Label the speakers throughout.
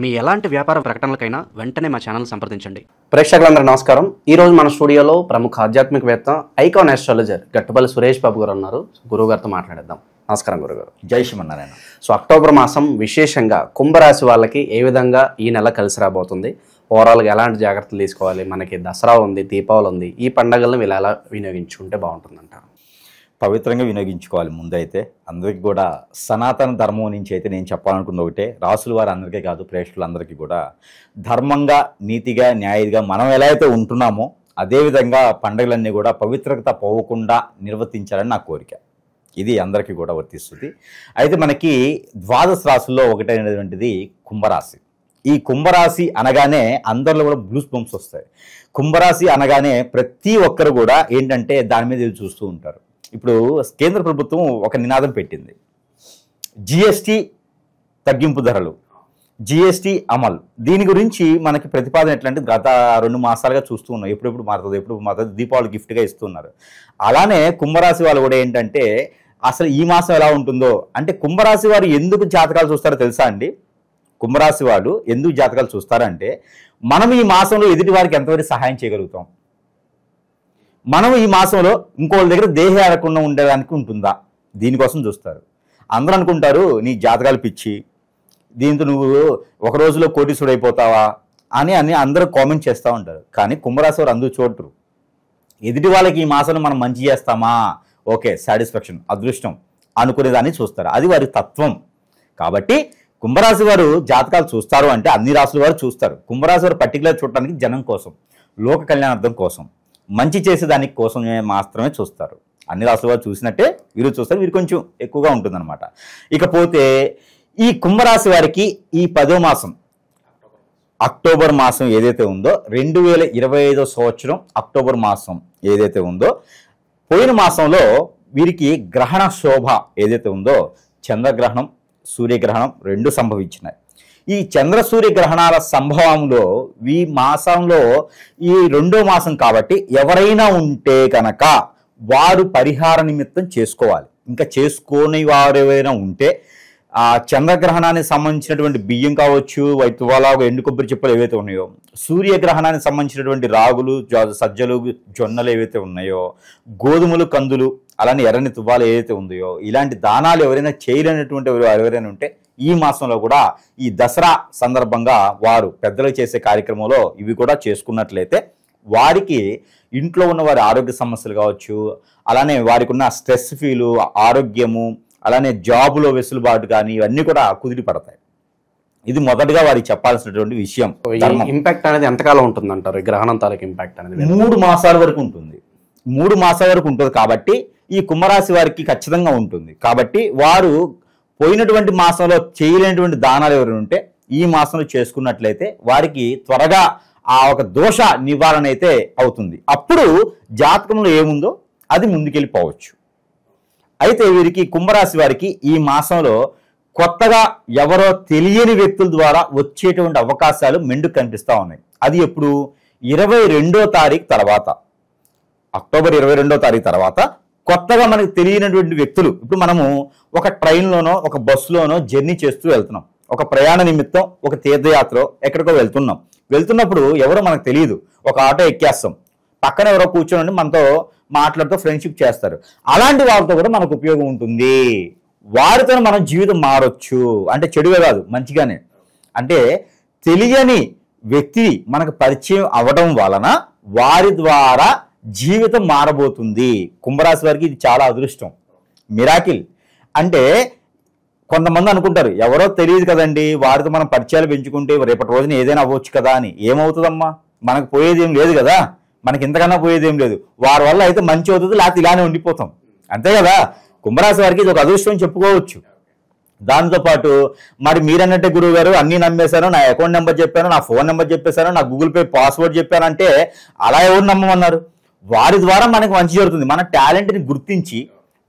Speaker 1: మీ ఎలాంటి వ్యాపార ప్రకటనలకైనా వెంటనే మా ఛానల్ సంప్రదించండి.
Speaker 2: ప్రేక్షకులందరూ నమస్కారం. ఈ రోజు మన స్టూడియోలో ప్రముఖ ఆధ్యాత్మికవేత్త ఐకాన్ ఆస్ట్రాలజర్ గట్టుపల్లి సురేష్ బాబు గారు ఉన్నారు. గురువుగారితో మాట్లాడేద్దాం. నమస్కారం గురుగారు.
Speaker 3: జై శ్రీమన్నారాయణ.
Speaker 2: సో అక్టోబర్ మాసం విశేషంగా కుంభరాశి వాళ్ళకి ఏ విధంగా ఈ నెల కలిసి రాబోతుంది, ఓవరాల్గా ఎలాంటి జాగ్రత్తలు తీసుకోవాలి, మనకి దసరా ఉంది, దీపావళి ఉంది, ఈ పండుగలను వీళ్ళు ఎలా వినియోగించుకుంటే బాగుంటుందంటారు?
Speaker 3: పవిత్రంగా వినియోగించుకోవాలి. ముందైతే అందరికీ కూడా సనాతన ధర్మం నుంచి అయితే నేను చెప్పాలనుకున్న ఒకటే, రాసుల వారు అందరికీ కాదు ప్రేక్షకులందరికీ కూడా ధర్మంగా, నీతిగా, న్యాయంగా మనం ఎలా అయితే ఉంటున్నామో అదేవిధంగా పండుగలన్నీ కూడా పవిత్రత పోవకుండా నిర్వర్తించాలని నా కోరిక. ఇది అందరికీ కూడా వర్తిస్తుంది. అయితే మనకి ద్వాదశ రాశుల్లో ఒకటైనటువంటిది కుంభరాశి. ఈ కుంభరాశి అనగానే అందరిలో కూడా బ్లూస్ బంప్స్ వస్తాయి. కుంభరాశి అనగానే ప్రతి ఒక్కరు కూడా ఏంటంటే దాని మీద చూస్తూ ఉంటారు. ఇప్పుడు కేంద్ర ప్రభుత్వం ఒక నినాదం పెట్టింది, జిఎస్టీ తగ్గింపు ధరలు, జిఎస్టీ అమలు. దీని గురించి మనకి ప్రతిపాదన ఎట్లంటే గత 2 మాసాలుగా చూస్తూ ఉన్నాం. ఎప్పుడు మారుతుంది, దీపావళి గిఫ్ట్గా ఇస్తున్నారు. అలానే కుంభరాశి వాళ్ళు కూడా ఏంటంటే అసలు ఈ మాసం ఎలా ఉంటుందో, అంటే కుంభరాశి వారు ఎందుకు జాతకాలు చూస్తారో తెలుసా అండి? కుంభరాశి వాళ్ళు ఎందుకు జాతకాలు చూస్తారంటే మనం ఈ మాసంలో ఎదుటి వారికి ఎంతవరకు సహాయం చేయగలుగుతాం, మనం ఈ మాసంలో ఇంకోళ్ళ దగ్గర దేహ ఆడకుండా ఉండడానికి ఉంటుందా, దీనికోసం చూస్తారు. అందరూ అనుకుంటారు నీ జాతకాలు పిచ్చి, దీంతో నువ్వు ఒక రోజులో కోటీశ్వరుడు అయిపోతావా అని అందరూ కామెంట్ చేస్తూ ఉంటారు. కానీ కుంభరాశి వారు అందరూ చూడరు. ఎదుటి వాళ్ళకి ఈ మాసంలో మనం మంచి చేస్తామా, ఓకే సాటిస్ఫాక్షన్, అదృష్టం అనుకునేదాన్ని చూస్తారు. అది వారి తత్వం. కాబట్టి కుంభరాశి వారు జాతకాలు చూస్తారు అంటే అన్ని రాశుల వారు చూస్తారు. కుంభరాశి వారు పర్టికులర్ చూడటానికి జనం కోసం, లోక కళ్యాణార్థం కోసం, మంచి చేసేదానికి కోసం మాత్రమే చూస్తారు. అన్ని రాశుల వారు చూసినట్టే వీరు చూస్తారు. వీరు కొంచెం ఎక్కువగా ఉంటుందన్నమాట. ఇకపోతే ఈ కుంభరాశి వారికి ఈ 10వ మాసం అక్టోబర్ మాసం ఏదైతే ఉందో 2025వ సంవత్సరం అక్టోబర్ మాసం ఏదైతే ఉందో, పోయిన మాసంలో వీరికి గ్రహణ శోభ ఏదైతే ఉందో, చంద్రగ్రహణం, సూర్యగ్రహణం 2 సంభవించినాయి. ఈ చంద్ర సూర్య గ్రహణాల సంభవంలో ఈ మాసంలో ఈ 2వ మాసం కాబట్టి ఎవరైనా ఉంటే కనుక వారు పరిహార నిమిత్తం చేసుకోవాలి. ఇంకా చేసుకోని వారు ఎవరైనా ఉంటే ఆ చంద్రగ్రహణానికి సంబంధించినటువంటి బియ్యం కావచ్చు, వైతువాల, ఎండు కొబ్బరి చిప్పలు ఏవైతే ఉన్నాయో, సూర్యగ్రహణానికి సంబంధించినటువంటి రాగులు, సజ్జలు, జొన్నలు ఏవైతే ఉన్నాయో, గోధుమలు, కందులు, అలానే ఎర్రని తువ్వాలు ఏదైతే ఉందో, ఇలాంటి దానాలు ఎవరైనా చేయలేనటువంటి ఎవరైనా ఉంటే ఈ మాసంలో కూడా ఈ దసరా సందర్భంగా వారు పెద్దలు చేసే కార్యక్రమంలో ఇవి కూడా చేసుకున్నట్లయితే వారికి ఇంట్లో ఉన్న వారి ఆరోగ్య సమస్యలు కావచ్చు, అలానే వారికి ఉన్న స్ట్రెస్ ఫీలు, ఆరోగ్యము, అలానే జాబులో వెసులుబాటు కానీ ఇవన్నీ కూడా కుదిరి పడతాయి. ఇది మొదటగా వారికి చెప్పాల్సినటువంటి విషయం.
Speaker 2: ఇంపాక్ట్ అనేది ఎంతకాలం ఉంటుంది అంటారు? గ్రహణం తాలూకు ఇంపాక్ట్ అనేది
Speaker 3: 3 మాసాల వరకు ఉంటుంది. 3 మాసాల వరకు ఉంటుంది కాబట్టి ఈ కుంభరాశి వారికి ఖచ్చితంగా ఉంటుంది. కాబట్టి వారు పోయినటువంటి మాసంలో చేయలేనటువంటి దానాలు ఎవరైనా ఉంటే ఈ మాసంలో చేసుకున్నట్లయితే వారికి త్వరగా ఆ ఒక దోష నివారణ అయితే అవుతుంది. అప్పుడు జాతకంలో ఏముందో అది ముందుకెళ్ళిపోవచ్చు. అయితే వీరికి కుంభరాశి వారికి ఈ మాసంలో కొత్తగా ఎవరో తెలియని వ్యక్తుల ద్వారా వచ్చేటువంటి అవకాశాలు మెండుకు కనిపిస్తూ ఉన్నాయి. అది ఎప్పుడు? 22వ తారీఖు తర్వాత, అక్టోబర్ 22వ తారీఖు తర్వాత కొత్తగా మనకు తెలియనటువంటి వ్యక్తులు. ఇప్పుడు మనము ఒక ట్రైన్లోనో ఒక బస్సులోనో జర్నీ చేస్తూ వెళ్తున్నాం, ఒక ప్రయాణ నిమిత్తం, ఒక తీర్థయాత్ర ఎక్కడికో వెళ్తున్నప్పుడు ఎవరో మనకు తెలియదు, ఒక ఆటో ఎక్కేస్తాం, పక్కన ఎవరో కూర్చొని మనతో మాట్లాడుతూ ఫ్రెండ్షిప్ చేస్తారు. అలాంటి వాళ్ళతో కూడా మనకు ఉపయోగం ఉంటుంది. వారితో మనం జీవితం మారొచ్చు. అంటే చెడుగా కాదు, మంచిగానే. అంటే తెలియని వ్యక్తి మనకు పరిచయం అవ్వడం వలన వారి ద్వారా జీవితం మారబోతుంది. కుంభరాశి వారికి ఇది చాలా అదృష్టం, మిరాకిల్. అంటే కొంతమంది అనుకుంటారు ఎవరో తెలియదు కదండి, వారితో మనం పరిచయాలు పెంచుకుంటే రేపటి రోజున ఏదైనా అవ్వచ్చు కదా అని. ఏమవుతుందమ్మా, మనకు పోయేది ఏం లేదు కదా, మనకి ఇంతకన్నా పోయేది ఏం లేదు. వారి వల్ల అయితే మంచి అవుతుంది, లేకపోతే ఇలానే ఉండిపోతాం, అంతే కదా. కుంభరాశి వారికి ఇది ఒక అదృష్టం చెప్పుకోవచ్చు. దాంతోపాటు మరి మీరన్నట్టే గురువు గారు అన్నీ నమ్మేశాను, నా అకౌంట్ నెంబర్ చెప్పాను, నా ఫోన్ నెంబర్ చెప్పేశాను, నా గూగుల్ పే పాస్వర్డ్ చెప్పానంటే అలా ఎవరు నమ్మమన్నారు? వారి ద్వారా మనకు మంచి జరుగుతుంది. మన టాలెంట్ని గుర్తించి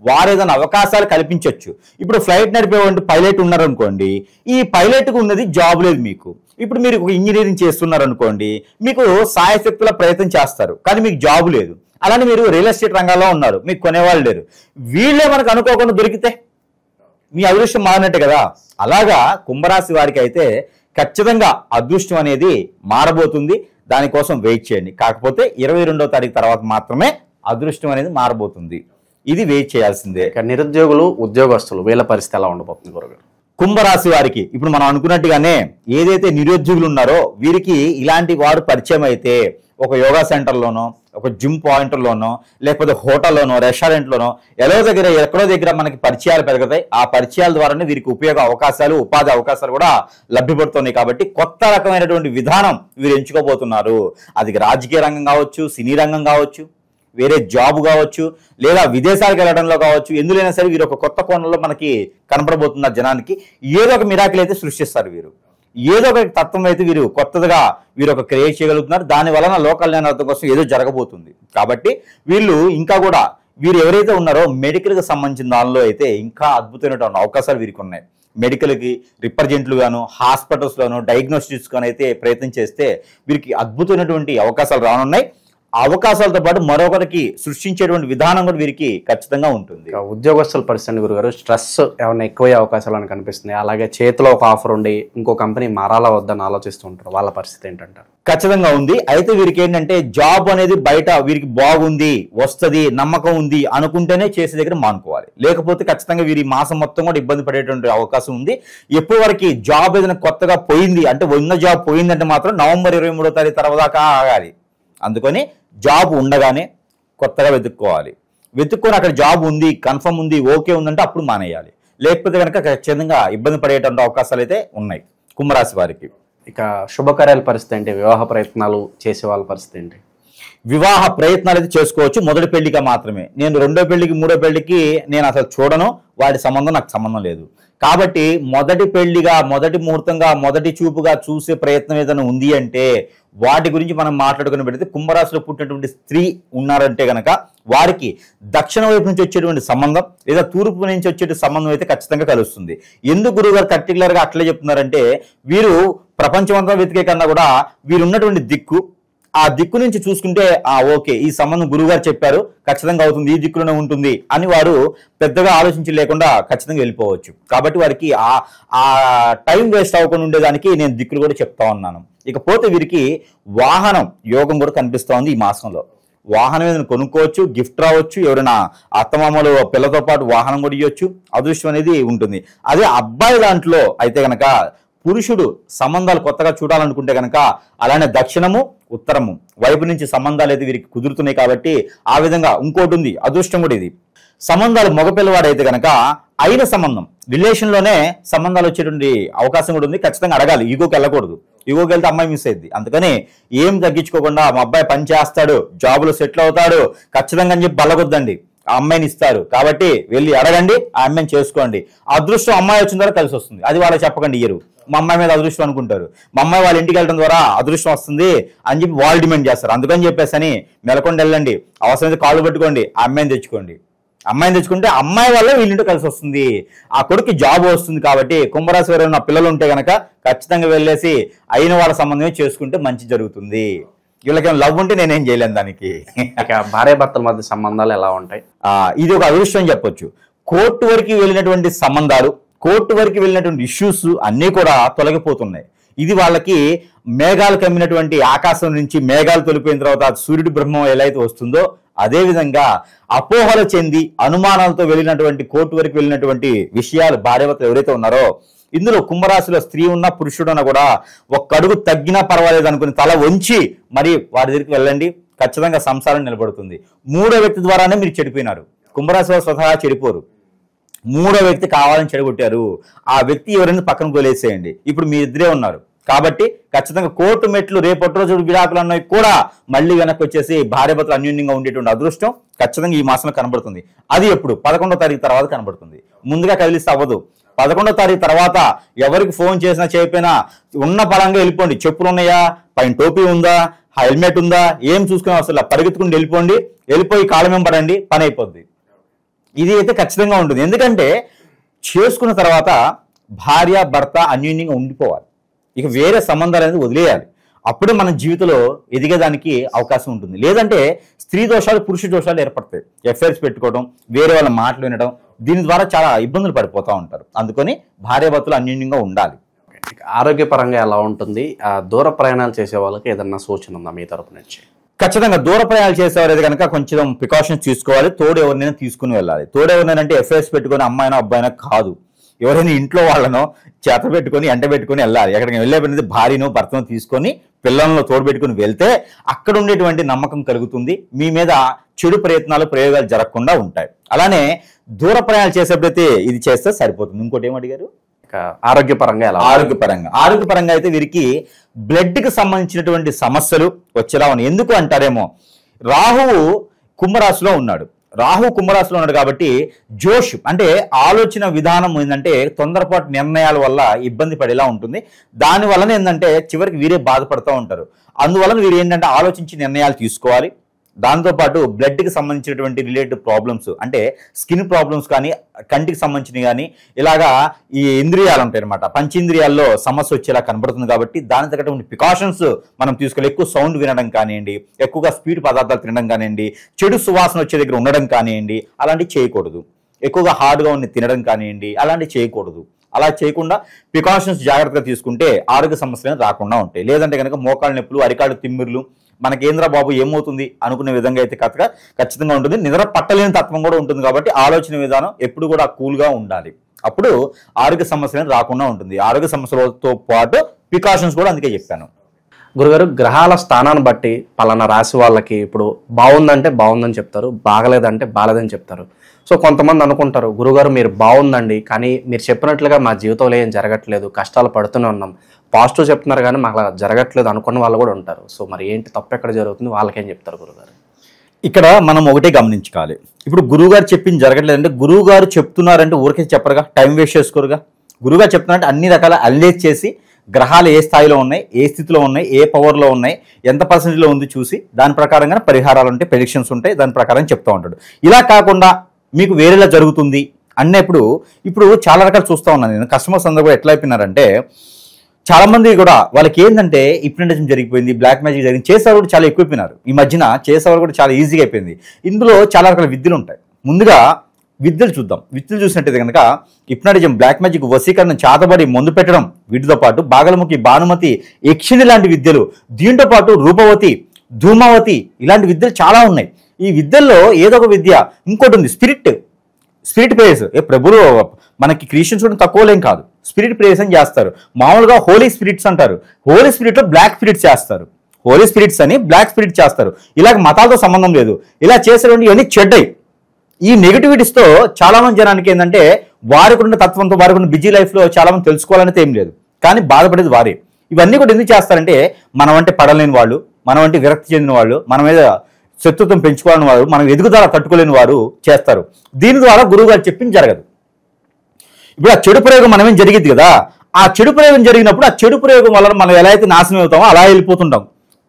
Speaker 3: వారు ఏదైనా అవకాశాలు కల్పించవచ్చు. ఇప్పుడు ఫ్లైట్ నడిపేవాడి పైలట్ ఉన్నారనుకోండి, ఈ పైలట్కు ఉన్నది జాబ్ లేదు మీకు. ఇప్పుడు మీరు ఇంజనీరింగ్ చేస్తున్నారనుకోండి, మీకు సాయశక్తుల ప్రయత్నం చేస్తారు, కానీ మీకు జాబ్ లేదు. అలానే మీరు రియల్ ఎస్టేట్ రంగంలో ఉన్నారు, మీకు కొనేవాళ్ళు లేరు. వీళ్ళే మనకు అనుకోకుండా దొరికితే మీ అదృష్టం మారినట్టే కదా. అలాగా కుంభరాశి వారికి అయితే ఖచ్చితంగా అదృష్టం అనేది మారబోతుంది. దానికోసం వెయిట్ చేయండి. కాకపోతే 22వ తారీఖు తర్వాత మాత్రమే అదృష్టం అనేది మారబోతుంది. ఇది వెయిట్ చేయాల్సిందే.
Speaker 2: ఇక నిరుద్యోగులు, ఉద్యోగస్తులు వీళ్ళ పరిస్థితి ఎలా ఉండబోతుంది గురుగారు?
Speaker 3: కుంభరాశి వారికి ఇప్పుడు మనం అనుకున్నట్టుగానే ఏదైతే నిరుద్యోగులు ఉన్నారో వీరికి ఇలాంటి వారు పరిచయం అయితే ఒక యోగా సెంటర్లోనో, ఒక జిమ్ పాయింట్లోనో, లేకపోతే హోటల్లోనో, రెస్టారెంట్లోనో ఎక్కడో దగ్గర మనకి పరిచయాలు పెరుగుతాయి. ఆ పరిచయాల ద్వారానే వీరికి ఉపయోగ అవకాశాలు, ఉపాధి అవకాశాలు కూడా లభ్యపడుతున్నాయి. కాబట్టి కొత్త రకమైనటువంటి విధానం వీరు ఎంచుకోబోతున్నారు. అది రాజకీయ రంగం కావచ్చు, సినీ రంగం కావచ్చు, వేరే జాబ్ కావచ్చు, లేదా విదేశాలకు వెళ్ళడంలో కావచ్చు, ఎందులైనా సరే వీరు ఒక కొత్త కోణంలో మనకి కనపడబోతున్నారు. జనానికి ఏదో ఒక మిరాకిల్ అయితే సృష్టిస్తారు వీరు. ఏదో ఒక తత్వం అయితే వీరు కొత్తగా వీరు ఒక క్రియేట్ చేయగలుగుతున్నారు. దాని వలన లోకల్ జ్ఞానం కోసం ఏదో జరగబోతుంది. కాబట్టి వీళ్ళు ఇంకా కూడా వీరు ఎవరైతే ఉన్నారో మెడికల్కి సంబంధించిన దానిలో అయితే ఇంకా అద్భుతమైనటువంటి అవకాశాలు వీరికి ఉన్నాయి. మెడికల్కి రిప్రజెంట్లు గాను, హాస్పిటల్స్లోను, డయాగ్నోస్టిక్స్ గాను అయితే ప్రయత్నం చేస్తే వీరికి అద్భుతమైనటువంటి అవకాశాలు రానున్నాయి. అవకాశాలతో పాటు మరొకరికి సృష్టించేటువంటి విధానం కూడా వీరికి ఖచ్చితంగా ఉంటుంది.
Speaker 2: ఉద్యోగస్తుల పరిస్థితి గురుగారు, స్ట్రెస్ ఏమైనా ఎక్కువయ్యే అవకాశాలు అని కనిపిస్తుంది. అలాగే చేతిలో ఒక ఆఫర్ ఉండి ఇంకో కంపెనీ మారాలా వద్దని ఆలోచిస్తూ ఉంటారు. వాళ్ళ పరిస్థితి ఏంటంటారు?
Speaker 3: ఖచ్చితంగా ఉంది. అయితే వీరికి ఏంటంటే జాబ్ అనేది బయట వీరికి బాగుంది, వస్తుంది, నమ్మకం ఉంది అనుకుంటేనే చేసే దగ్గర మానుకోవాలి. లేకపోతే ఖచ్చితంగా వీరి మాసం మొత్తం కూడా ఇబ్బంది పడేటువంటి అవకాశం ఉంది. ఎప్పటి వరకు జాబ్ ఏదైనా కొత్తగా పోయింది అంటే, ఉన్న జాబ్ పోయిందంటే మాత్రం నవంబర్ 23వ తారీఖు తర్వాత ఆగాలి. అందుకని జాబ్ ఉండగానే కొత్తగా వెతుక్కొని అక్కడ జాబ్ ఉంది, కన్ఫర్మ్ ఉంది, ఓకే ఉందంటే అప్పుడు మానేయాలి. లేకపోతే కనుక ఖచ్చితంగా ఇబ్బంది పడేటువంటి అవకాశాలు అయితే ఉన్నాయి కుంభరాశి వారికి.
Speaker 2: ఇక శుభకార్యాల పరిస్థితి ఏంటి? వివాహ ప్రయత్నాలు చేసే వాళ్ళ పరిస్థితి ఏంటి?
Speaker 3: వివాహ ప్రయత్నాలు అయితే చేసుకోవచ్చు, మొదటి పెళ్లిగా మాత్రమే. నేను రెండో పెళ్లికి, మూడో పెళ్లికి నేను అసలు చూడను. వాటి సంబంధం నాకు సంబంధం లేదు. కాబట్టి మొదటి పెళ్లిగా, మొదటి ముహూర్తంగా, మొదటి చూపుగా చూసే ప్రయత్నం ఏదైనా ఉంది అంటే వాటి గురించి మనం మాట్లాడుకుని పెడితే, కుంభరాశిలో పుట్టినటువంటి స్త్రీ ఉన్నారంటే గనక వారికి దక్షిణ వైపు నుంచి వచ్చేటువంటి సంబంధం లేదా తూర్పు నుంచి వచ్చే సంబంధం అయితే ఖచ్చితంగా కలుస్తుంది. ఎందుకు గురువుగారు పర్టికులర్గా అట్లే చెప్తున్నారంటే, వీరు ప్రపంచమంతా వెతికే కన్నా కూడా వీరు ఉన్నటువంటి దిక్కు, ఆ దిక్కు నుంచి చూసుకుంటే ఓకే ఈ సంబంధం గురువుగారు చెప్పారు ఖచ్చితంగా అవుతుంది, ఈ దిక్కులోనే ఉంటుంది అని వారు పెద్దగా ఆలోచించి లేకుండా ఖచ్చితంగా వెళ్ళిపోవచ్చు. కాబట్టి వారికి ఆ టైం వేస్ట్ అవ్వకుండా ఉండేదానికి నేను దిక్కులు కూడా చెప్తా ఉన్నాను. ఇకపోతే వీరికి వాహనం యోగం కూడా కనిపిస్తూ ఉంది ఈ మాసంలో. వాహనం ఏదైనా కొనుక్కోవచ్చు, గిఫ్ట్ రావచ్చు, ఎవరైనా అత్తమామలు పిల్లతో పాటు వాహనం కూడా ఇవ్వచ్చు, అదృష్టం అనేది ఉంటుంది. అదే అబ్బాయి దాంట్లో అయితే కనుక పురుషుడు సంబంధాలు కొత్తగా చూడాలనుకుంటే కనుక అలానే దక్షిణము, ఉత్తరము వైపు నుంచి సంబంధాలు అయితే వీరికి కుదురుతున్నాయి. కాబట్టి ఆ విధంగా ఇంకోటి ఉంది, అదృష్టం కూడా ఇది. సంబంధాలు మగపిల్లవాడైతే కనుక అయిన సంబంధం రిలేషన్లోనే సంబంధాలు వచ్చేటువంటి అవకాశం కూడా ఉంది. ఖచ్చితంగా అడగాలి, ఈగోకి వెళ్ళకూడదు. ఈగోకి వెళ్తే అమ్మాయి మిస్ అయింది. అందుకని ఏం తగ్గించుకోకుండా మా అబ్బాయి పని చేస్తాడు, జాబులో సెటిల్ అవుతాడు ఖచ్చితంగా అని చెప్పి బల్లగొద్దండి. ఆ అమ్మాయిని ఇస్తారు కాబట్టి వెళ్ళి అడగండి, ఆ అమ్మాయిని చేసుకోండి. అదృష్టం అమ్మాయి వచ్చిన ద్వారా కలిసి వస్తుంది. అది వాళ్ళకి చెప్పకండి, ఇయ్యరు. మా అమ్మాయి మీద అదృష్టం అనుకుంటారు. మా అమ్మాయి వాళ్ళ ఇంటికి వెళ్ళడం ద్వారా అదృష్టం వస్తుంది అని చెప్పి వాళ్ళు డిమాండ్ చేస్తారు. అందుకని చెప్పేసి అని మెలకొండ వెళ్ళండి, అవసరమైతే కాళ్ళు పట్టుకోండి, ఆ అమ్మాయిని తెచ్చుకోండి. అమ్మాయిని తెచ్చుకుంటే అమ్మాయి వల్ల వీళ్ళింటి కలిసి వస్తుంది, ఆ కొడుకు జాబ్ వస్తుంది. కాబట్టి కుంభరాశి వారు ఉన్న పిల్లలు ఉంటే కనుక ఖచ్చితంగా వెళ్ళేసి అయిన వాళ్ళ సంబంధమే చేసుకుంటే మంచి జరుగుతుంది. వీళ్ళకేం లవ్ ఉంటే నేనేం చేయలేను దానికి.
Speaker 2: ఇక భార్యాభర్తల మధ్య సంబంధాలు ఎలా ఉంటాయి?
Speaker 3: ఇది ఒక అదృష్టం చెప్పొచ్చు. కోర్టు వరకు వెళ్ళినటువంటి సంబంధాలు, కోర్టు వరకు వెళ్ళినటువంటి ఇష్యూస్ అన్నీ కూడా తొలగిపోతున్నాయి. ఇది వాళ్ళకి మేఘాలు కమ్మినటువంటి ఆకాశం నుంచి మేఘాలు తొలిపోయిన తర్వాత సూర్యుడి బ్రహ్మం ఎలా అయితే వస్తుందో అదేవిధంగా అపోహలు చెంది అనుమానాలతో వెళ్ళినటువంటి కోర్టు వరకు వెళ్ళినటువంటి విషయాలు భార్యాభర్తలు ఎవరైతే ఉన్నారో, ఇందులో కుంభరాశిలో స్త్రీ ఉన్నా పురుషుడున్నా కూడా ఒక్క అడుగు తగ్గినా పర్వాలేదు అనుకుని తల వంచి మరి వారి దగ్గరికి వెళ్ళండి, ఖచ్చితంగా సంసారం నిలబడుతుంది. మూడో వ్యక్తి ద్వారానే మీరు చెడిపోయినారు. కుంభరాశిలో స్వతహా చెడిపోరు, మూడో వ్యక్తి కావాలని చెడగొట్టారు. ఆ వ్యక్తి ఎవరైనా పక్కన కొలేసేయండి. ఇప్పుడు మీ ఇద్దరే ఉన్నారు కాబట్టి ఖచ్చితంగా కోర్టు మెట్లు రేపటి రోజు విడాకులు అన్నవి కూడా మళ్ళీ వెనక్కి వచ్చేసి భార్యాభర్తలు అన్యోన్యంగా ఉండేటువంటి అదృష్టం ఖచ్చితంగా ఈ మాసంలో కనబడుతుంది. అది ఎప్పుడు 11వ తారీఖు తర్వాత కనబడుతుంది. ముందుగా కదిలిస్తే అవ్వదు. 11వ తారీఖు తర్వాత ఎవరికి ఫోన్ చేసినా చేయకపోయినా ఉన్న పరంగా వెళ్ళిపోండి. చెప్పులు ఉన్నాయా, పైన టోపీ ఉందా, హెల్మెట్ ఉందా, ఏం చూసుకునే అసలు పరిగెత్తుకుని వెళ్ళిపోండి, వెళ్ళిపోయి కాళ్ళ వెంబడండి, పని అయిపోద్ది. ఇది అయితే ఖచ్చితంగా ఉంటుంది. ఎందుకంటే చేసుకున్న తర్వాత భార్య భర్త అన్యోన్యంగా ఉండిపోవాలి. ఇక వేరే సంబంధాలు అనేది వదిలేయాలి. అప్పుడే మన జీవితంలో ఎదిగేదానికి అవకాశం ఉంటుంది. లేదంటే స్త్రీ దోషాలు, పురుష దోషాలు ఏర్పడతాయి. ఎఫ్ఐఆర్స్ పెట్టుకోవడం, వేరే వాళ్ళ మాటలు వినడం, దీని ద్వారా చాలా ఇబ్బందులు పడిపోతూ ఉంటారు. అందుకని భార్యాభర్తలు అన్యోన్యంగా ఉండాలి.
Speaker 2: ఆరోగ్యపరంగా ఎలా ఉంటుంది? దూర ప్రయాణాలు చేసే వాళ్ళకి ఏదన్నా సూచన ఉందా మీ తరపు నుంచి?
Speaker 3: ఖచ్చితంగా దూర ప్రయాణాలు చేసేవారైతే కనుక కొంచెం ప్రికాషన్స్ తీసుకోవాలి. తోడు ఎవరినైనా తీసుకుని వెళ్ళాలి. తోడు ఎవరినైనా అంటే ఎఫ్ఐఎస్ పెట్టుకొని అమ్మాయినో అబ్బాయినో కాదు, ఎవరైనా ఇంట్లో వాళ్ళనో చేత పెట్టుకొని ఎంట పెట్టుకొని వెళ్ళాలి. ఎక్కడికి వెళ్ళే పని భార్యను భర్తను తీసుకొని పిల్లలను తోడు పెట్టుకుని వెళ్తే అక్కడ ఉండేటువంటి నమ్మకం కలుగుతుంది. మీ మీద చెడు ప్రయోగాలు జరగకుండా ఉంటాయి. అలానే దూర ప్రయాణాలు చేసేప్పుడైతే ఇది చేస్తే సరిపోతుంది. ఇంకోటి ఏమడిగారు?
Speaker 2: ఆరోగ్యపరంగా ఎలా?
Speaker 3: ఆరోగ్యపరంగా అయితే వీరికి బ్లడ్ కి సంబంధించినటువంటి సమస్యలు వచ్చేలా ఉన్నాయి. ఎందుకు అంటారేమో, రాహువు కుంభరాశిలో ఉన్నాడు. కాబట్టి జోష్ అంటే ఆలోచన విధానం ఏంటంటే తొందరపాటు నిర్ణయాల వల్ల ఇబ్బంది పడేలా ఉంటుంది. దాని వలన ఏంటంటే చివరికి వీరే బాధపడుతూ ఉంటారు. అందువలన వీరు ఏంటంటే ఆలోచించి నిర్ణయాలు తీసుకోవాలి. దాంతోపాటు బ్లడ్కి సంబంధించినటువంటి రిలేటెడ్ ప్రాబ్లమ్స్ అంటే స్కిన్ ప్రాబ్లమ్స్ కానీ, కంటికి సంబంధించినవి కానీ, ఇలాగా ఈ ఇంద్రియాలు ఉంటాయి అనమాట, పంచేంద్రియాల్లో సమస్య వచ్చేలా కనబడుతుంది. కాబట్టి దాని తగ్గటువంటి ప్రికాషన్స్ మనం తీసుకోవాలి. ఎక్కువ సౌండ్ వినడం కానివ్వండి, ఎక్కువగా స్వీట్ పదార్థాలు తినడం కానివ్వండి, చెడు సువాసన వచ్చే దగ్గర ఉండడం కానివ్వండి, అలాంటివి చేయకూడదు. ఎక్కువగా హార్డ్గా ఉన్న తినడం కానివ్వండి, అలాంటివి చేయకూడదు. అలా చేయకుండా ప్రికాషన్స్ జాగ్రత్తగా తీసుకుంటే ఆరోగ్య సమస్యలు రాకుండా ఉంటాయి. లేదంటే కనుక మోకాళ్ళ నొప్పులు, అరికాళ్ళు తిమ్మిర్లు, మనకేంద్ర బాబు ఏమవుతుంది అనుకునే విధంగా అయితే ఖచ్చితంగా ఉంటుంది. నిద్ర పట్టలేని తత్వం కూడా ఉంటుంది. కాబట్టి ఆలోచన విధానం ఎప్పుడు కూడా కూల్గా ఉండాలి. అప్పుడు ఆరోగ్య సమస్యలు రాకుండా ఉంటుంది. ఆరోగ్య సమస్యలతో పాటు ప్రికాషన్స్ కూడా అందుకే చెప్పాను.
Speaker 2: గురుగారు, గ్రహాల స్థానాన్ని బట్టి పలానా రాశి వాళ్ళకి ఇప్పుడు బాగుందంటే బాగుందని చెప్తారు, బాగలేదంటే బాగలేదని చెప్తారు. సో కొంతమంది అనుకుంటారు, గురుగారు మీరు బాగుందండి, కానీ మీరు చెప్పినట్లుగా మా జీవితంలో ఏం జరగట్లేదు, కష్టాలు పడుతూనే ఉన్నాం, పాజిటివ్ చెప్తున్నారు కానీ మాకు అలా జరగట్లేదు అనుకున్న వాళ్ళు కూడా ఉంటారు. సో మరి ఏంటి తప్పు ఎక్కడ జరుగుతుంది, వాళ్ళకేం చెప్తారు గురుగారు?
Speaker 3: ఇక్కడ మనం ఒకటే గమనించుకోవాలి. ఇప్పుడు గురువుగారు చెప్పింది జరగట్లేదంటే గురువుగారు చెప్తున్నారంటే ఊరికే చెప్పరుగా, టైం వేస్ట్ చేసుకోరుగా. గురువుగారు చెప్తున్నారంటే అన్ని రకాల అనలైజ్ చేసి గ్రహాలు ఏ స్థాయిలో ఉన్నాయి, ఏ స్థితిలో ఉన్నాయి, ఏ పవర్లో ఉన్నాయి, ఎంత పర్సెంటేజ్లో ఉంది చూసి దాని ప్రకారంగా పరిహారాలు ఉంటాయి, ప్రెడిక్షన్స్ ఉంటాయి, దాని ప్రకారం చెప్తూ ఉంటాడు. ఇలా కాకుండా మీకు వేరేలా జరుగుతుంది అన్నప్పుడు ఇప్పుడు చాలా రకాలు చూస్తూ ఉన్నాను నేను. కస్టమర్స్ అందరూ కూడా ఎట్లా అయిపోయినారంటే, చాలా మంది కూడా వాళ్ళకి ఏంటంటే హిప్నటిజం జరిగిపోయింది, బ్లాక్ మ్యాజిక్ జరిగింది, చేసేవారు కూడా చాలా ఎక్కువైపోయినారు. ఈ మధ్యన చేసేవారు కూడా చాలా ఈజీగా అయిపోయింది. ఇందులో చాలా రకాల విద్యలు ఉంటాయి. ముందుగా విద్యలు చూద్దాం. విద్యలు చూసినట్టయితే కనుక హిప్నటిజం, బ్లాక్ మ్యాజిక్, వశీకరణ, చాతబడి, మందు పెట్టడం, వీటితో పాటు బాగలముఖి, భానుమతి, యక్షిణి లాంటి విద్యలు, దీంతో పాటు రూపవతి, ధూమావతి, ఇలాంటి విద్యలు చాలా ఉన్నాయి. ఈ విద్యల్లో ఏదో ఒక విద్య ఇంకోటి ఉంది, స్పిరిట్ ప్రేయర్స్. ప్రభులు మనకి క్రిస్టియన్స్ కూడా తక్కువలేం కాదు, స్పిరిట్ ప్రేయర్స్ అని చేస్తారు. మామూలుగా హోలీ స్పిరిట్స్ అంటారు, హోలీ స్పిరిట్లో బ్లాక్ స్పిరిట్స్ చేస్తారు, హోలీ స్పిరిట్స్ అని బ్లాక్ స్పిరిట్ చేస్తారు. ఇలాగ మతాలతో సంబంధం లేదు. ఇలా చేసేటువంటి ఇవన్నీ చెడ్డయి. ఈ నెగిటివిటీస్తో చాలా మంది జనానికి ఏంటంటే వారికి ఉన్న తత్వంతో, వారికి ఉన్న బిజీ లైఫ్లో చాలా మంది తెలుసుకోవాలనేది ఏం లేదు, కానీ బాధపడేది వారే. ఇవన్నీ కూడా ఎందుకు చేస్తారంటే మనం అంటే పడలేని వాళ్ళు, మనం అంటే విరక్తి చెందిన వాళ్ళు, మన మీద శత్రుత్వం పెంచుకోవాలని వారు, మనం ఎదుగుదల తట్టుకోలేని వారు చేస్తారు. దీని ద్వారా గురువు గారు చెప్పింది జరగదు. ఇప్పుడు ఆ చెడు ప్రయోగం మనమేం జరిగింది కదా, ఆ చెడు ప్రయోగం జరిగినప్పుడు ఆ చెడు ప్రయోగం వల్ల మనం ఎలా అయితే నాశనం అవుతామో అలా వెళ్ళిపోతుంటాం,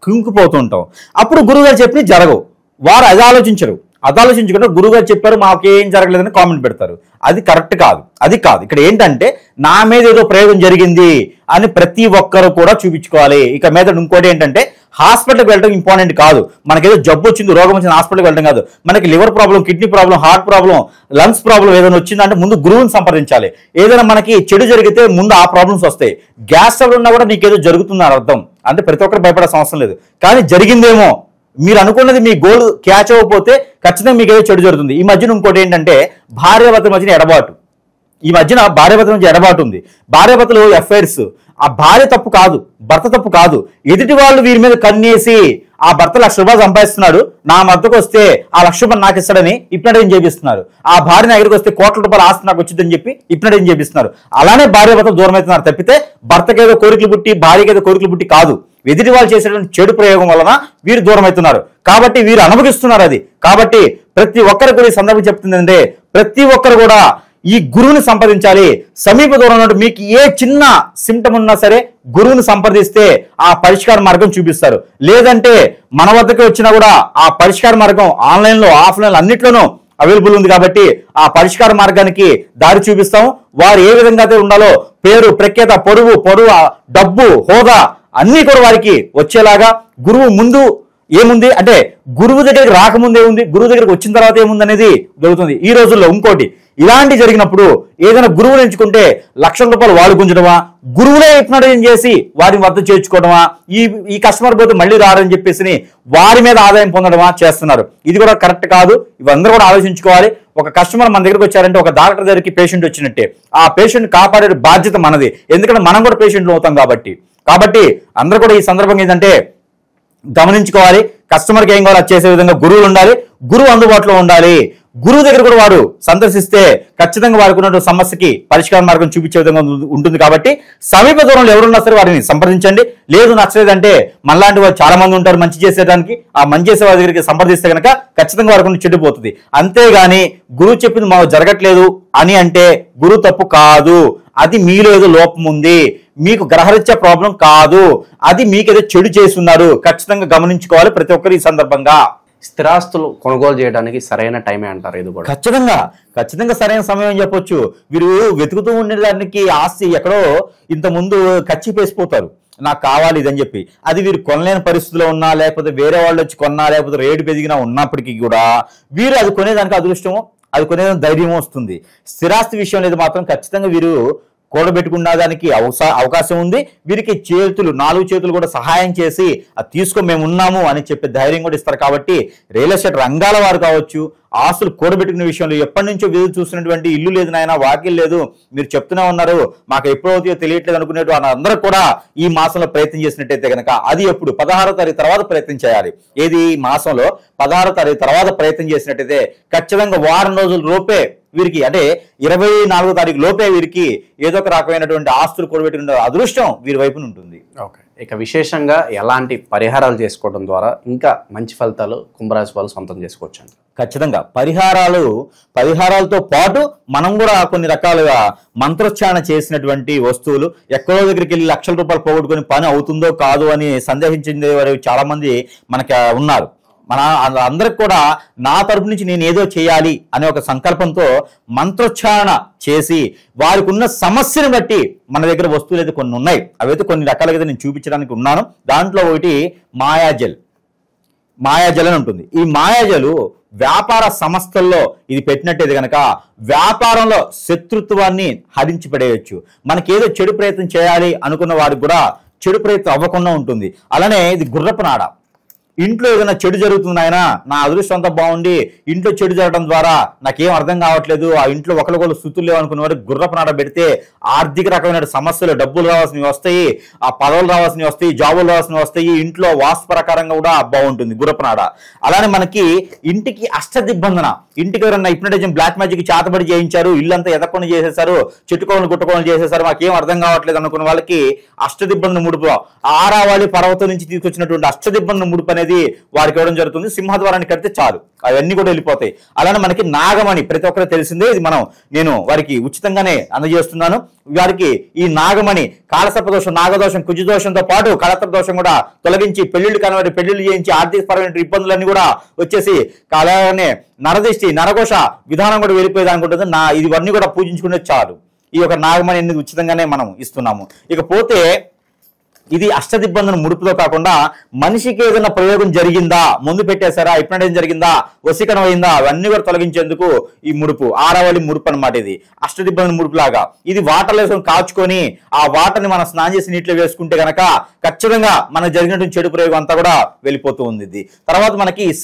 Speaker 3: కుంగిపోతుంటాం. అప్పుడు గురువు గారు చెప్పినవి జరగవు. వారు అది ఆలోచించకుండా గురువు గారు చెప్పారు మాకేం జరగలేదని కామెంట్ పెడతారు. అది కరెక్ట్ కాదు. అది కాదు. ఇక్కడ ఏంటంటే నా మీద ఏదో ప్రయోగం జరిగింది అని ప్రతి ఒక్కరు కూడా చూపించుకోవాలి. ఇక మీద ఇంకోటి ఏంటంటే హాస్పిటల్కి వెళ్ళడం ఇంపార్టెంట్ కాదు. మనకేదో జబ్బు వచ్చింది, రోగం వచ్చింది, హాస్పిటల్కి వెళ్ళడం కాదు. మనకి liver problem, kidney problem, heart problem, lungs problem ఏదైనా వచ్చిందంటే ముందు గురువుని సంప్రదించాలి. ఏదైనా మనకి చెడు జరిగితే ముందు ఆ ప్రాబ్లమ్స్ వస్తాయి. గ్యాస్ ట్రబుల్ ఉన్నా కూడా నీకేదో జరుగుతుందని అర్థం. అంటే ప్రతి ఒక్కరు భయపడాల్సిన అవసరం లేదు. కానీ జరిగిందేమో, మీరు అనుకున్నది మీ గోల్ క్యాచ్ అవ్వకపోతే ఖచ్చితంగా మీకు ఏదో చెడు జరుగుతుంది. ఈ మధ్యన ఇంకోటి ఏంటంటే భార్యాభర్తల మధ్యన ఎడబాటు. ఈ మధ్యన భార్యాభర్తల మధ్య ఎడబాటు ఉంది. భార్యాభర్తలు అఫైర్స్. ఆ భార్య తప్పు కాదు, భర్త తప్పు కాదు. ఎదుటి వాళ్ళు వీరి మీద కన్నేసి ఆ భర్త ₹1,00,000 సంపాదిస్తున్నాడు, నా మద్దకు వస్తే ఆ ₹1,00,000 నాకు ఇస్తాడని హిప్నటైజం చేపిస్తున్నారు. ఆ భార్య నా దగ్గరికి వస్తే ₹1,00,00,000 ఆస్తి నాకు వచ్చిందని చెప్పి హిప్నటైజం చేపిస్తున్నారు. అలానే భార్య భర్త దూరం అవుతున్నారు తప్పితే భర్తకేదో కోరికలు పుట్టి భార్యకేదో కోరికలు పుట్టి కాదు. ఎదుటి వాళ్ళు చేసేటువంటి చెడు ప్రయోగం వలన వీరు దూరం అవుతున్నారు. కాబట్టి వీరు అనుభవిస్తున్నారు అది. కాబట్టి ప్రతి ఒక్కరు కూడా ఈ సందర్భం చెప్తుందంటే ప్రతి ఒక్కరు కూడా ఈ గురువుని సంప్రదించాలి. సమీప దూరంలో మీకు ఏ చిన్న సిమ్టమ్ ఉన్నా సరే గురువుని సంప్రదిస్తే ఆ పరిష్కార మార్గం చూపిస్తారు. లేదంటే మన వద్దకు వచ్చినా కూడా ఆ పరిష్కార మార్గం ఆన్లైన్లో, ఆఫ్లైన్లో అన్నిట్లోనూ అవైలబుల్ ఉంది. కాబట్టి ఆ పరిష్కార మార్గానికి దారి చూపిస్తాం. వారు ఏ విధంగా అయితే ఉండాలో పేరు, ప్రఖ్యాత, పొరుగు, డబ్బు, హోదా అన్నీ కూడా వారికి వచ్చేలాగా గురువు ముందు ఏముంది అంటే గురువు దగ్గరికి రాకముందు ఏముంది, గురువు దగ్గరికి వచ్చిన తర్వాత ఏముంది అనేది దొరుకుతుంది. ఈ రోజుల్లో ఇంకోటి ఇలాంటి జరిగినప్పుడు ఏదైనా గురువుని ఎంచుకుంటే లక్షల రూపాయలు వాళ్ళు గుంజడమా, గురువులే హిప్నోటైజేషన్ చేసి వారిని వద్ద చేర్చుకోవడమా, ఈ కస్టమర్ పోతే మళ్ళీ రారని చెప్పేసి వారి మీద ఆదాయం పొందడమా చేస్తున్నారు. ఇది కూడా కరెక్ట్ కాదు. ఇవందరూ కూడా ఆలోచించుకోవాలి. ఒక కస్టమర్ మన దగ్గరికి వచ్చారంటే ఒక డాక్టర్ దగ్గరికి పేషెంట్ వచ్చినట్టే, ఆ పేషెంట్ కాపాడే బాధ్యత మనది. ఎందుకంటే మనం కూడా పేషెంట్లు అవుతాం కాబట్టి అందరూ కూడా ఈ సందర్భంగా ఏంటంటే గమనించుకోవాలి. కస్టమర్కి ఏం కావాలో చేసే విధంగా గురువులు ఉండాలి, గురువు అందుబాటులో ఉండాలి. గురువు దగ్గర కూడా వాడు సందర్శిస్తే ఖచ్చితంగా వారికి ఉన్నటువంటి సమస్యకి పరిష్కార మార్గం చూపించే విధంగా ఉంటుంది. కాబట్టి సమీప దూరంలో ఎవరున్నా సరే వారిని సంప్రదించండి. లేదు నచ్చలేదంటే మనలాంటి వారు చాలా మంది ఉంటారు మంచి చేసేదానికి. ఆ మంచి చేసే వారి దగ్గరికి సంప్రదిస్తే కనుక ఖచ్చితంగా వారికి చెడిపోతుంది. అంతేగాని గురువు చెప్పింది మాకు జరగట్లేదు అని అంటే గురువు తప్పు కాదు. అది మీలో ఏదో లోపం ఉంది, మీకు గ్రహరీత్యా ప్రాబ్లం కాదు, అది మీకేదో చెడు చేస్తున్నారు. ఖచ్చితంగా గమనించుకోవాలి ప్రతి ఒక్కరు ఈ సందర్భంగా.
Speaker 2: స్థిరాస్తులు కొనుగోలు చేయడానికి సరైన టైమే అంటారు ఇది కూడా?
Speaker 3: ఖచ్చితంగా సరైన సమయం అని చెప్పొచ్చు. వీరు వెతుకుతూ ఉండేదానికి ఆస్తి ఎక్కడో ఇంత ముందు ఖర్చు పేసిపోతారు, నాకు కావాలి ఇదని చెప్పి. అది వీరు కొనలేని పరిస్థితిలో ఉన్నా, లేకపోతే వేరే వాళ్ళు వచ్చి కొన్నా, లేకపోతే రేటు పెరిగినా ఉన్నప్పటికీ కూడా వీరు అది కొనేదానికి అదృష్టము, అది కొనేదానికి ధైర్యం వస్తుంది. స్థిరాస్తి విషయం అనేది మాత్రం ఖచ్చితంగా వీరు కూడబెట్టుకున్న దానికి అవకాశం ఉంది. వీరికి నాలుగు చేతులు కూడా సహాయం చేసి అది తీసుకో మేము ఉన్నాము అని చెప్పే ధైర్యం కూడా ఇస్తారు. కాబట్టి రియల్ ఎస్టేట్ రంగాల వారు కావచ్చు, ఆస్తులు కూడబెట్టుకునే విషయంలో ఎప్పటి నుంచో ఎదురు చూస్తున్నటువంటి ఇల్లు లేదు నాయన, వాకిల్ లేదు, మీరు చెప్తూనే ఉన్నారు మాకు ఎప్పుడు అవుతాయో తెలియట్లేదు అనుకునేట్టు అందరూ కూడా ఈ మాసంలో ప్రయత్నం చేసినట్టయితే కనుక అది ఎప్పుడు 16వ తారీఖు తర్వాత ప్రయత్నం చేయాలి. ఏది మాసంలో 16వ తారీఖు తర్వాత ప్రయత్నం చేసినట్టయితే ఖచ్చితంగా వారం రోజుల లోపే వీరికి, అంటే 24వ తారీఖు లోపే వీరికి ఏదో ఒక రకమైనటువంటి ఆస్తులు కూడబెట్టుకునే అదృష్టం వీరి వైపున ఉంటుంది.
Speaker 2: ఓకే, ఇక విశేషంగా ఎలాంటి పరిహారాలు చేసుకోవడం ద్వారా ఇంకా మంచి ఫలితాలు కుంభరాశి వాళ్ళు సొంతం చేసుకోవచ్చు?
Speaker 3: ఖచ్చితంగా పరిహారాలతో పాటు మనం కూడా కొన్ని రకాలుగా మంత్రోచ్చారణ చేసినటువంటి వస్తువులు, ఎక్కడో దగ్గరికి వెళ్ళి లక్షల రూపాయలు పోగొట్టుకుని పని అవుతుందో కాదు అని సందేహించే వారు చాలా మంది మనకి ఉన్నారు. మన అందరికి కూడా నా తరపు నుంచి నేను ఏదో చేయాలి అనే ఒక సంకల్పంతో మంత్రోచ్చారణ చేసి వారికి ఉన్న సమస్యను బట్టి మన దగ్గర వస్తువులు అయితే కొన్ని ఉన్నాయి. అవైతే కొన్ని రకాలుగా నేను చూపించడానికి ఉన్నాను. దాంట్లో ఒకటి మాయాజల్ అని ఉంటుంది. ఈ మాయాజలు వ్యాపార సంస్థల్లో ఇది పెట్టినట్టయితే కనుక వ్యాపారంలో శత్రుత్వాన్ని హరించి పడేయచ్చు. మనకేదో చెడు ప్రయత్నం చేయాలి అనుకున్న వారికి కూడా చెడు ప్రయత్నం అవ్వకుండా ఉంటుంది. అలానే ఇది గుర్రపు నాడ. ఇంట్లో ఏదైనా చెడు జరుగుతున్నాయినా, నా అదృష్టం అంతా బాగుండి ఇంట్లో చెడు జరగడం ద్వారా నాకేం అర్థం కావట్లేదు, ఆ ఇంట్లో ఒకరికొకరు స్థుతులు లేవు అనుకున్న వారికి గుర్రపు నాడ పెడితే ఆర్థిక రకమైన సమస్యలు, డబ్బులు రావాల్సినవి వస్తాయి, ఆ పదవులు రావాల్సినవి వస్తాయి, జాబులు రావాల్సినవి వస్తాయి. ఇంట్లో వాస్తు ప్రకారంగా కూడా బాగుంటుంది గుర్రపు నాడ. అలానే మనకి ఇంటికి అష్టదిగ్బంధన, ఇంటికి ఎవరన్నా హిప్నోటైజేషన్ బ్లాక్ మ్యాజిక్ చేతబడి చేయించారు, ఇల్లంతా ఎదకొని చేసేసారు, చెట్టుకోవలు గుట్టుకోవలు చేసేసారు, మాకేం అర్థం కావట్లేదు అనుకున్న వాళ్ళకి అష్టదిగ్బంధన ముడుపు, ఆరావళి పర్వతం నుంచి తీసుకొచ్చినటువంటి అష్టదిగ్బంధన ముడుపు అనేది వారికి ఇవ్వడం జరుగుతుంది. సింహద్వారాన్ని కడితే చాలు, అవన్నీ కూడా వెళ్ళిపోతాయి. అలానే మనకి నాగమణి ప్రతి ఒక్కరు తెలిసిందే, ఇది నేను వారికి ఉచితంగానే అందజేస్తున్నాను. వారికి ఈ నాగమణి కాలసర్పదోషం, నాగదోషం, కుజదోషంతో పాటు కళత్ర దోషం కూడా తొలగించి పెళ్లిళ్ళు చేయించి ఆర్థిక పరమైన ఇబ్బందులన్నీ కూడా వచ్చేసి అలానే నరదిష్టి, నరఘోష విధానం కూడా వెళ్ళిపోయేది ఉంటుంది. ఇవన్నీ కూడా పూజించుకునే చాలు. ఈ యొక్క నాగమణి అనేది ఉచితంగానే మనం ఇస్తున్నాము. ఇకపోతే ఇది అష్టదిబ్బంధన ముడుపుతో కాకుండా మనిషికి ఏదైనా ప్రయోగం జరిగిందా, ముందు పెట్టేశారా, హిప్నోటైజేషన్ జరిగిందా, వశీకరణం అయిందా, అవన్నీ కూడా తొలగించేందుకు ఈ ముడుపు ఆరావళి ముడుపు అనమాట. ఇది అష్టదిబ్బంధన ముడుపు లాగా. ఇది వాటర్లో వేసుకొని కాచుకొని ఆ వాటర్ని మనం స్నానం చేసి నీటిలో వేసుకుంటే కనుక ఖచ్చితంగా మనకు జరిగినటువంటి చెడు ప్రయోగం అంతా కూడా వెళ్ళిపోతూ ఉంది. ఇది తర్వాత మనకి ఈ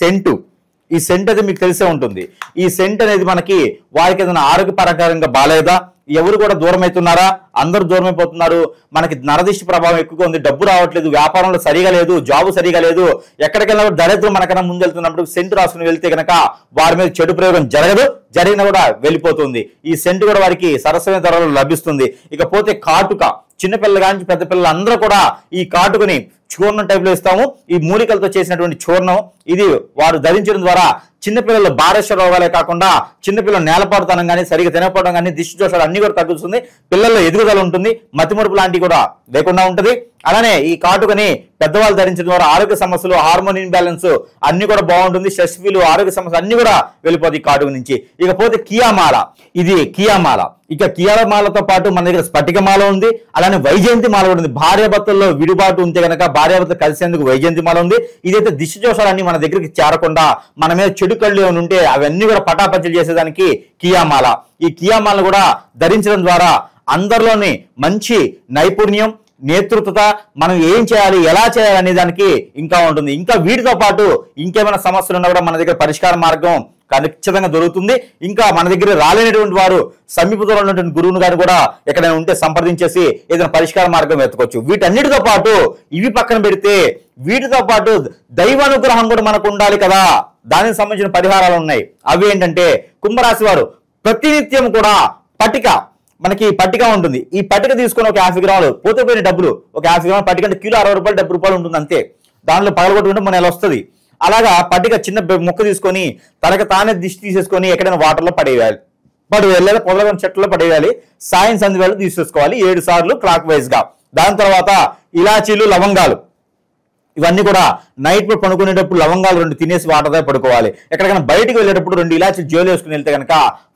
Speaker 3: సెంట్ అయితే మీకు తెలిసే ఉంటుంది. ఈ సెంట్ అనేది మనకి వారికి ఏదైనా ఆరోగ్యపరంగా బాగాలేదా, ఎవరు కూడా దూరం అవుతున్నారా, అందరూ దూరం అయిపోతున్నారు, మనకి నరదిష్టి ప్రభావం ఎక్కువగా ఉంది, డబ్బు రావట్లేదు, వ్యాపారంలో సరిగా లేదు, జాబు సరిగా లేదు, ఎక్కడికి వెళ్ళినా దరిద్రం మనకన్నా ముందు వెళ్తున్నప్పుడు సెంటు రాసుకుని వెళ్తే కనుక వారి మీద చెడు ప్రయోగం జరిగినా కూడా వెళ్ళిపోతుంది. ఈ సెంటు కూడా వారికి సరసమైన ధరలో లభిస్తుంది. ఇకపోతే కాటుక, చిన్నపిల్లల కానీ పెద్ద పిల్లలు అందరూ కూడా ఈ కాటుకని చూర్ణం టైప్ లో ఇస్తాము. ఈ మూలికలతో చేసినటువంటి చూర్ణం ఇది వారు ధరించడం ద్వారా చిన్నపిల్లలు భారస్వ రోగాలే కాకుండా చిన్నపిల్లలు నేలపాడుతనం కానీ, సరిగా తినకపోవడం కానీ, దిష్టి దోషాలు అన్ని కూడా తగ్గుతుంది. పిల్లల్లో ఎదుగుదల ఉంటుంది, మతిమరుపు లాంటివి కూడా లేకుండా ఉంటుంది. అలానే ఈ కాటుకని పెద్దవాళ్ళు ధరించడం ద్వారా ఆరోగ్య సమస్యలు, హార్మోన్ ఇంబ్యాలెన్స్ అన్ని కూడా బాగుంటుంది. స్ట్రెస్ ఫీల్, ఆరోగ్య సమస్యలు అన్ని కూడా వెళ్ళిపోతాయి ఈ కాటుక నుంచి. ఇకపోతే కియామాల, ఇది కియామాల. ఇక కియామాలతో పాటు మన దగ్గర స్ఫటికమాల ఉంది, అలానే వైజయంతి మాల కూడా ఉంది. భార్యాభర్తల్లో విడిబాటు ఉంటే కనుక భార్యాభర్తలు కలిసేందుకు వైజయంతిమాల ఉంది. ఇదైతే దిష్టి దోషాలన్నీ మన దగ్గరికి చేరకుండా మన మీద చెడు కళ్ళు ఏమైనా ఉంటే అవన్నీ కూడా పటాపంచలు చేసేదానికి కియామాల. ఈ కియామాలను కూడా ధరించడం ద్వారా అందరిలోని మంచి నైపుణ్యం, నేతృత్వత, మనం ఏం చేయాలి, ఎలా చేయాలి అనే దానికి ఇంకా ఉంటుంది. ఇంకా వీటితో పాటు ఇంకేమైనా సమస్యలు ఉన్నా కూడా మన దగ్గర పరిష్కార మార్గం ఖచ్చితంగా దొరుకుతుంది. ఇంకా మన దగ్గర రాలేనటువంటి వారు సమీపంలో ఉన్నటువంటి గురువుని గారు కూడా ఎక్కడైనా ఉంటే సంప్రదించేసి ఏదైనా పరిష్కార మార్గం వెతకొచ్చు. వీటన్నిటితో పాటు ఇవి పక్కన పెడితే వీటితో పాటు దైవానుగ్రహం కూడా మనకు ఉండాలి కదా, దానికి సంబంధించిన పరిహారాలు ఉన్నాయి. అవి ఏంటంటే కుంభరాశి వారు ప్రతినిత్యం కూడా మనకి పట్టిక ఉంటుంది. ఈ పట్టిక తీసుకొని ఒక 50 గ్రాములు పోతే డబ్బులు, ఒక 50 గ్రాముల పట్టిక అంటే కిలో 60 రూపాయలు 70 రూపాయలు ఉంటుంది అంతే. దానిలో పగలగొట్టుకుంటే మన నెల వస్తుంది. అలాగా పట్టిక చిన్న ముక్క తీసుకొని తనకు తానే దిష్టి తీసేసుకొని ఎక్కడైనా వాటర్లో పడేయాలి లేదా పొదలగొని చెట్లలో పడేయాలి. సాయం సంధి వేళ తీసేసుకోవాలి 7 సార్లు క్లాక్ వైజ్ గా. దాని తర్వాత ఇలాచీలు, లవంగాలు ఇవన్నీ కూడా నైట్ పడుకునేటప్పుడు లవంగాలు 2 తినేసి వాటర్తో పడుకోవాలి. ఎక్కడికైనా బయటకు వెళ్ళేటప్పుడు 2 ఇలాచీలు జోలు వేసుకుని వెళ్తే కనుక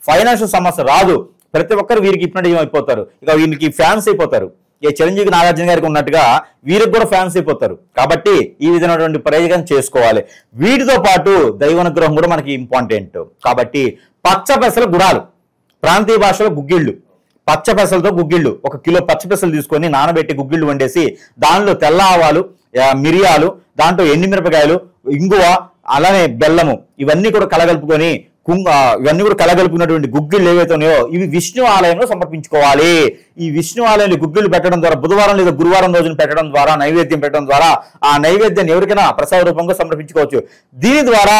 Speaker 3: ఫైనాన్షియల్ సమస్య రాదు. ప్రతి ఒక్కరు వీరికి ఇప్పటి అయిపోతారు, ఇక వీరికి ఫ్యాన్స్ అయిపోతారు. ఏ చిరంజీవి నాగార్జున గారికి ఉన్నట్టుగా వీరికి కూడా ఫ్యాన్స్ అయిపోతారు. కాబట్టి ఈ విధమైనటువంటి ప్రయోజనం చేసుకోవాలి. వీటితో పాటు దైవానుగ్రహం కూడా మనకి ఇంపార్టెంట్. కాబట్టి పచ్చ పెసల గుడాలు, ప్రాంతీయ భాషలో గుగ్గిళ్ళు, పచ్చ పెసలతో గుగ్గిళ్ళు, 1 కిలో పచ్చ పెసలు తీసుకొని నానబెట్టి గుగ్గిళ్ళు వండేసి దానిలో తెల్ల ఆవాలు, మిరియాలు, దాంట్లో ఎండుమిరపకాయలు, ఇంగువ, అలానే బెల్లము ఇవన్నీ కూడా కలగలుపుకొని ఇవన్నీ కూడా కలగలుపుకున్నటువంటి గుగ్గిళ్ళు ఏవైతే ఉన్నాయో ఇవి విష్ణు ఆలయంలో సమర్పించుకోవాలి. ఈ విష్ణు ఆలయంలో గుగ్గిళ్ళు పెట్టడం ద్వారా బుధవారం లేదా గురువారం రోజున పెట్టడం ద్వారా నైవేద్యం పెట్టడం ద్వారా ఆ నైవేద్యాన్ని ఎవరికైనా ప్రసాద రూపంగా సమర్పించుకోవచ్చు. దీని ద్వారా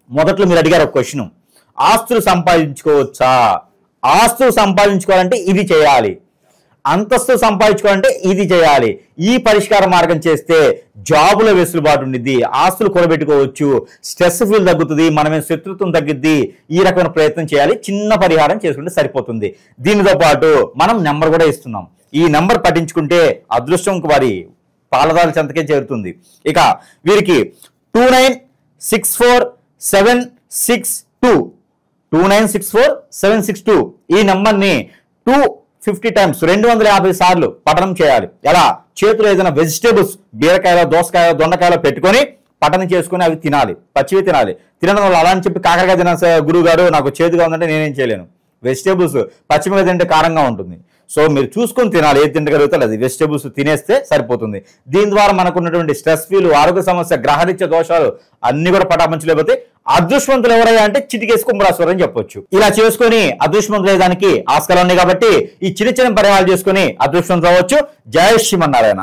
Speaker 3: మొదట్లో మీరు అడిగారు ఒక క్వశ్చన్, ఆస్తులు సంపాదించుకోవచ్చా? ఆస్తులు సంపాదించుకోవాలంటే ఇది చేయాలి, అంతస్తు సంపాదించుకోవాలంటే ఇది చేయాలి. ఈ పరిష్కార మార్గం చేస్తే జాబుల వెసులుబాటు ఉండిద్ది, ఆస్తులు కూడబెట్టుకోవచ్చు, స్ట్రెస్ ఫీల్ తగ్గుతుంది, మనమే శత్రుత్వం తగ్గిద్ది. ఈ రకమైన ప్రయత్నం చేయాలి. చిన్న పరిహారం చేసుకుంటే సరిపోతుంది. దీనితో పాటు మనం నెంబర్ కూడా ఇస్తున్నాం. ఈ నెంబర్ పఠించుకుంటే అదృష్టం వారి పాలదాల చెంతకే చేరుతుంది. ఇక వీరికి 2964762 ఈ నెంబర్ని 250 టైమ్స్ 250 సార్లు పఠనం చేయాలి. ఎలా? చేతులు ఏదైనా వెజిటేబుల్స్ బీరకాయలో, దోసకాయలో, దొండకాయలో పెట్టుకొని పఠనం చేసుకుని అవి తినాలి, పచ్చివి తినాలి. తినడం వల్ల అలా అని చెప్పి కాకరకాయ తిన గురువు గారు నాకు చేదుగా ఉందంటే నేనేం చేయలేను. వెజిటేబుల్స్ పచ్చిమిగా తింటే కారంగా ఉంటుంది. సో మీరు చూసుకొని తినాలి, ఏది తినగలుగుతారు అది వెజిటేబుల్స్ తినేస్తే సరిపోతుంది. దీని ద్వారా మనకు ఉన్నటువంటి స్ట్రెస్ ఫీల్, ఆరోగ్య సమస్య, గ్రహరీత్య దోషాలు అన్ని కూడా పటాపంచలేకపోతే అదృష్టవంతులు ఎవరయ్యా అంటే చిటికేసి కుంభరాశి అని చెప్పొచ్చు. ఇలా చేసుకుని అదృష్టవంతులు అయ్యేదానికి ఆస్కారం ఉంది. కాబట్టి ఈ చిన్న చిన్న పరిహారాలు చేసుకుని అదృష్టవంతులు అవ్వచ్చు. జై శ్రీమన్నారాయణ.